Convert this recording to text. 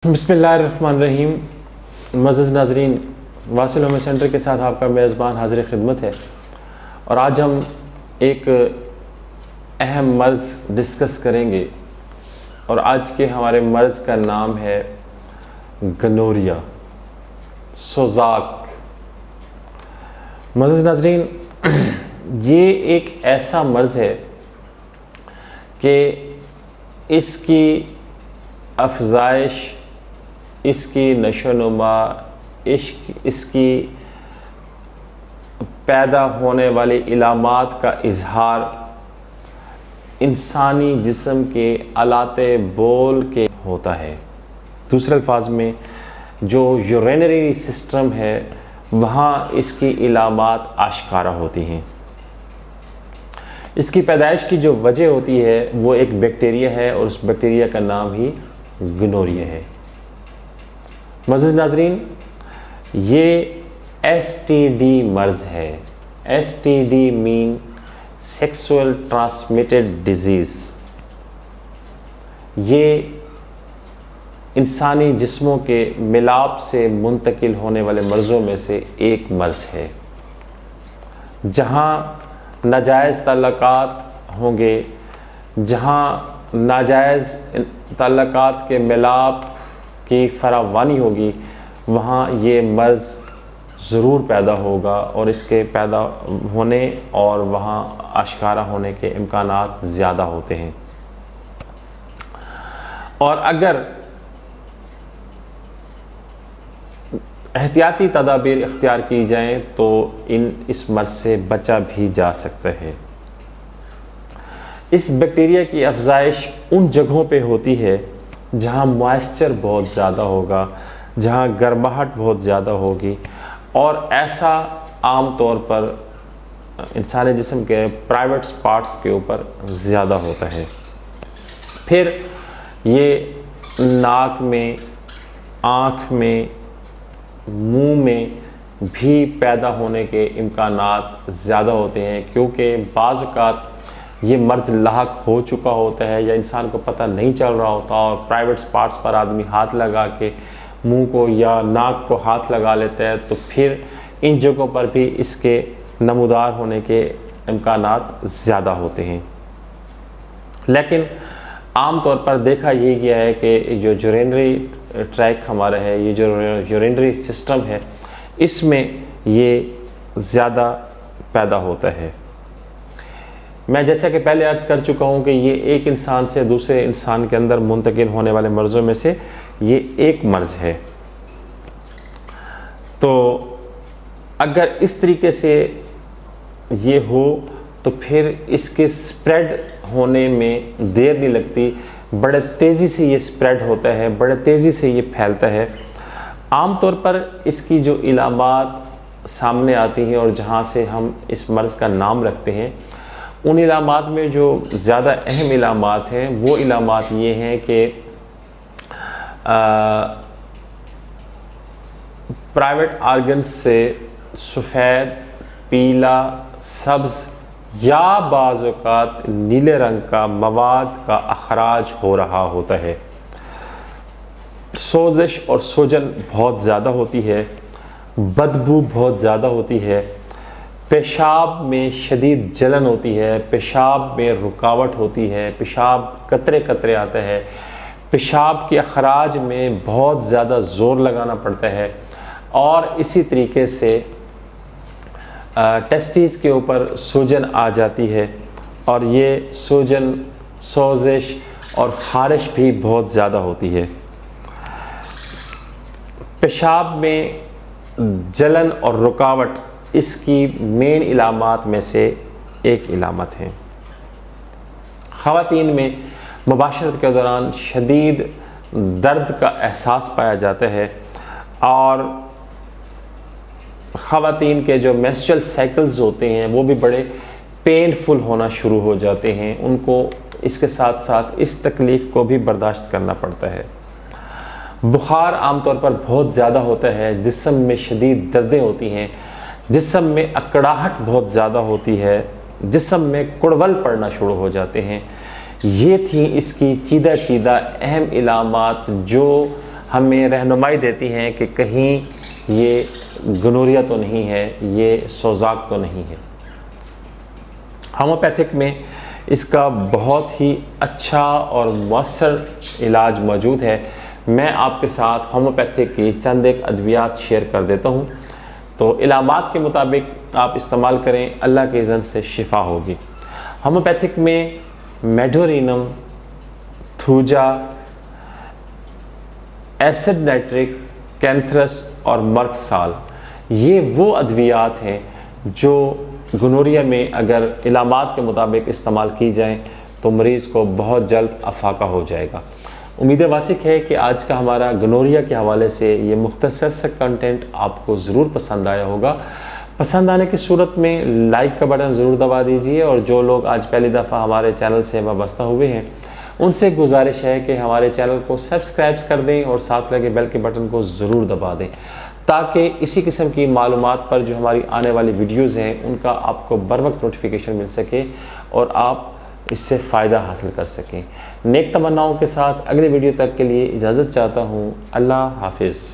بسم اللہ الرحمن الرحیم۔ معزز ناظرین، واصل ہوم سینٹر کے ساتھ آپ کا میزبان حاضر خدمت ہے، اور آج ہم ایک اہم مرض ڈسکس کریں گے، اور آج کے ہمارے مرض کا نام ہے گنوریا، سوزاک۔ معزز ناظرین، یہ ایک ایسا مرض ہے کہ اس کی افزائش، اس کی نشو و نما، اس کی پیدا ہونے والی علامات کا اظہار انسانی جسم کے آلات بول کے ہوتا ہے۔ دوسرے الفاظ میں جو یورینری سسٹم ہے وہاں اس کی علامات آشکارا ہوتی ہیں۔ اس کی پیدائش کی جو وجہ ہوتی ہے وہ ایک بیکٹیریا ہے، اور اس بیکٹیریا کا نام ہی گنوریا ہے۔ معزز ناظرین، یہ ایس ٹی ڈی مرض ہے۔ ایس ٹی ڈی مین سیکسول ٹرانسمیٹڈ ڈیزیز۔ یہ انسانی جسموں کے ملاپ سے منتقل ہونے والے مرضوں میں سے ایک مرض ہے۔ جہاں ناجائز تعلقات ہوں گے، جہاں ناجائز تعلقات کے ملاپ کی فراوانی ہوگی، وہاں یہ مرض ضرور پیدا ہوگا، اور اس کے پیدا ہونے اور وہاں آشکارا ہونے کے امکانات زیادہ ہوتے ہیں۔ اور اگر احتیاطی تدابیر اختیار کی جائیں تو اس مرض سے بچا بھی جا سکتا ہے۔ اس بیکٹیریا کی افزائش ان جگہوں پہ ہوتی ہے جہاں موائسچر بہت زیادہ ہوگا، جہاں گرماہٹ بہت زیادہ ہوگی، اور ایسا عام طور پر انسانی جسم کے پرائیویٹ پارٹس کے اوپر زیادہ ہوتا ہے۔ پھر یہ ناک میں، آنکھ میں، منہ میں بھی پیدا ہونے کے امکانات زیادہ ہوتے ہیں، کیونکہ بعض اوقات یہ مرض لاحق ہو چکا ہوتا ہے یا انسان کو پتہ نہیں چل رہا ہوتا، اور پرائیویٹ پارٹس پر آدمی ہاتھ لگا کے منہ کو یا ناک کو ہاتھ لگا لیتا ہے، تو پھر ان جگہوں پر بھی اس کے نمودار ہونے کے امکانات زیادہ ہوتے ہیں۔ لیکن عام طور پر دیکھا یہ گیا ہے کہ جو یورینری ٹریک ہمارا ہے، یہ جو یورینری سسٹم ہے، اس میں یہ زیادہ پیدا ہوتا ہے۔ میں جیسا کہ پہلے عرض کر چکا ہوں کہ یہ ایک انسان سے دوسرے انسان کے اندر منتقل ہونے والے مرضوں میں سے یہ ایک مرض ہے۔ تو اگر اس طریقے سے یہ ہو تو پھر اس کے سپریڈ ہونے میں دیر نہیں لگتی، بڑے تیزی سے یہ سپریڈ ہوتا ہے، بڑے تیزی سے یہ پھیلتا ہے۔ عام طور پر اس کی جو علامات سامنے آتی ہیں اور جہاں سے ہم اس مرض کا نام رکھتے ہیں، ان علامات میں جو زیادہ اہم علامات ہیں وہ علامات یہ ہیں کہ پرائیویٹ آرگنز سے سفید، پیلا، سبز یا بعض اوقات نیلے رنگ کا مواد کا اخراج ہو رہا ہوتا ہے۔ سوزش اور سوجن بہت زیادہ ہوتی ہے، بدبو بہت زیادہ ہوتی ہے، پیشاب میں شدید جلن ہوتی ہے، پیشاب میں رکاوٹ ہوتی ہے، پیشاب قطرے قطرے آتا ہے، پیشاب کے اخراج میں بہت زیادہ زور لگانا پڑتا ہے، اور اسی طریقے سے ٹیسٹیز کے اوپر سوجن آ جاتی ہے، اور یہ سوجن، سوزش اور خارش بھی بہت زیادہ ہوتی ہے۔ پیشاب میں جلن اور رکاوٹ اس کی مین علامات میں سے ایک علامت ہے۔ خواتین میں مباشرت کے دوران شدید درد کا احساس پایا جاتا ہے، اور خواتین کے جو مینسٹرل سائیکلز ہوتے ہیں وہ بھی بڑے پینفل ہونا شروع ہو جاتے ہیں، ان کو اس کے ساتھ ساتھ اس تکلیف کو بھی برداشت کرنا پڑتا ہے۔ بخار عام طور پر بہت زیادہ ہوتا ہے، جسم میں شدید دردیں ہوتی ہیں، جسم میں اکڑاہٹ بہت زیادہ ہوتی ہے، جسم میں کڑول پڑنا شروع ہو جاتے ہیں۔ یہ تھیں اس کی چیدہ اہم علامات جو ہمیں رہنمائی دیتی ہیں کہ کہیں یہ گنوریا تو نہیں ہے، یہ سوزاک تو نہیں ہے۔ ہومیوپیتھک میں اس کا بہت ہی اچھا اور مؤثر علاج موجود ہے۔ میں آپ کے ساتھ ہومیوپیتھک کی چند ایک ادویات شیئر کر دیتا ہوں، تو علامات کے مطابق آپ استعمال کریں، اللہ کے اذن سے شفا ہوگی۔ ہومیوپیتھک میں میڈورینم، تھوجا، ایسڈ نائٹرک، کینتھرس اور مرک سال، یہ وہ ادویات ہیں جو گنوریا میں اگر علامات کے مطابق استعمال کی جائیں تو مریض کو بہت جلد افاقہ ہو جائے گا۔ امید واثق ہے کہ آج کا ہمارا گنوریا کے حوالے سے یہ مختصر سا کنٹینٹ آپ کو ضرور پسند آیا ہوگا۔ پسند آنے کی صورت میں لائک کا بٹن ضرور دبا دیجئے، اور جو لوگ آج پہلی دفعہ ہمارے چینل سے وابستہ ہوئے ہیں ان سے گزارش ہے کہ ہمارے چینل کو سبسکرائب کر دیں اور ساتھ لگے بیل کے بٹن کو ضرور دبا دیں، تاکہ اسی قسم کی معلومات پر جو ہماری آنے والی ویڈیوز ہیں ان کا آپ کو بر وقت نوٹیفیکیشن مل سکے اور آپ اس سے فائدہ حاصل کر سکیں۔ نیک تمناؤں کے ساتھ اگلی ویڈیو تک کے لیے اجازت چاہتا ہوں۔ اللہ حافظ۔